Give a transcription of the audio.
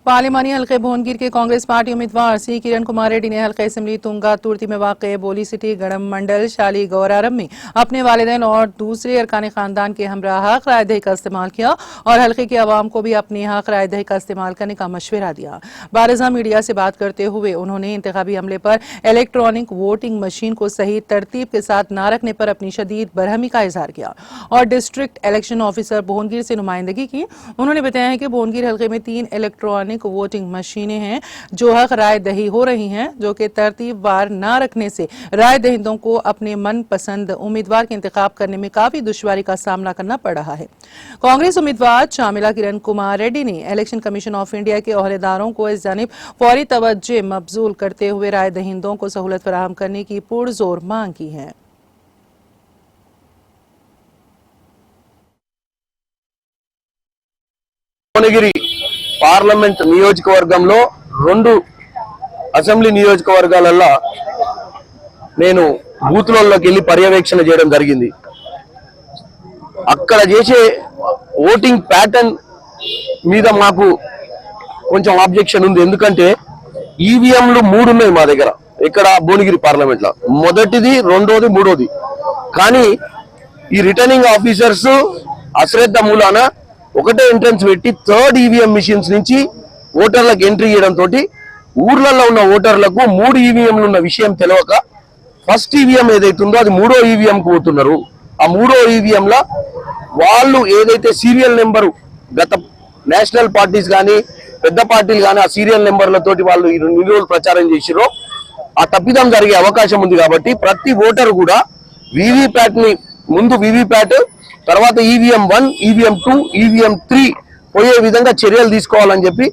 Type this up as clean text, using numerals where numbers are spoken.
पार्लिमानी हल्के भुवनगिर के कांग्रेस पार्टी उम्मीदवार सी किरण कुमार रेड्डी ने हल्के असेंबली तुंगा तुर्ती में वाक़ बोली सिटी गणम मंडल शाली गौरारम में अपने वालिदैन और दूसरे अरकान खानदान के हमराह हक राय दही का इस्तेमाल किया और हल्के की आवाम को भी अपने हक राय दही का इस्तेमाल करने का मशवरा दिया। बारिज़ा मीडिया से बात करते हुए उन्होंने इंतखाबी अमले पर इलेक्ट्रॉनिक वोटिंग मशीन को सही तरतीब के साथ न रखने पर अपनी शदीद बरहमी का इजहार किया और डिस्ट्रिक्ट इलेक्शन ऑफिसर भुवनगिर से नुमाइंदगी की। उन्होंने बताया है कि भुवनगिर हल्के में 3 इलेक्ट्रॉनिक वोटिंग मशीनें हैं जो हक राय दही हो रही हैं, जो कि तरतीबवार न रखने से राय दहिंदों को अपने मनपसंद उम्मीदवार के इंतखाब करने में काफी दुश्वारी का सामना करना पड़ रहा है। कांग्रेस उम्मीदवार शामिला किरण कुमार रेड्डी ने इलेक्शन कमीशन ऑफ इंडिया के ओहदेदारों को इस जानिब फौरी तवज्जो मबजूल करते हुए राय दहिंदों को सहूलत फराहम करने की पुरजोर मांग की है। పార్లమెంట్ నియోజకవర్గంలో 2 అసెంబ్లీ నియోజకవర్గాలలో నేను బూత్లలోకి వెళ్ళి పర్యవేక్షణ చేయడం జరిగింది। అక్కడ చేసే ఓటింగ్ ప్యాటర్న్ మీద మాకు కొంచెం ఆబ్జెక్షన్ ఉంది। ఎందుకంటే ఈవీఎంలు 3 ఉన్నాయి మా దగ్గర ఇక్కడ భువనగిరి పార్లమెంట్ లో, మొదటిది, రెండోది, మూడోది। కానీ ఈ రిటర్నింగ్ ఆఫీసర్స్ అశ్రద్ధ మూలాన ఒకటే ఎంట్రన్స్ పెట్టి 3rd ఈవీఎం మిషన్స్ నుంచి ఓటర్లకు ఎంట్రీ చేయడం తోటి ఊర్లలో ఉన్న ఓటర్లకు 3 ఈవీఎంలు ఉన్న విషయం తెలియక ఫస్ట్ ఈవీఎం ఏదైతుందో అది 3వ ఈవీఎం కు పోతున్నారు। ఆ 3వ ఈవీఎం ల వాళ్ళు ఏదైతే సీరియల్ నెంబరు గత నేషనల్ పార్టీస్ కానీ పెద్ద పార్టీలు కానీ ఆ సీరియల్ నెంబర్లతోటి వాళ్ళు ఈ రోజులు ప్రచారం చేసిరో ఆ తప్పిదం జరిగే అవకాశం ఉంది। కాబట్టి ప్రతి ఓటర్ కూడా వీవీప్యాట్ ని ముందు వీవీప్యాట్ తర్వాత ఈవీఎం 1, ఈవీఎం 2, ఈవీఎం 3 పోయే విధంగా చర్యలు తీసుకోవాలని చెప్పి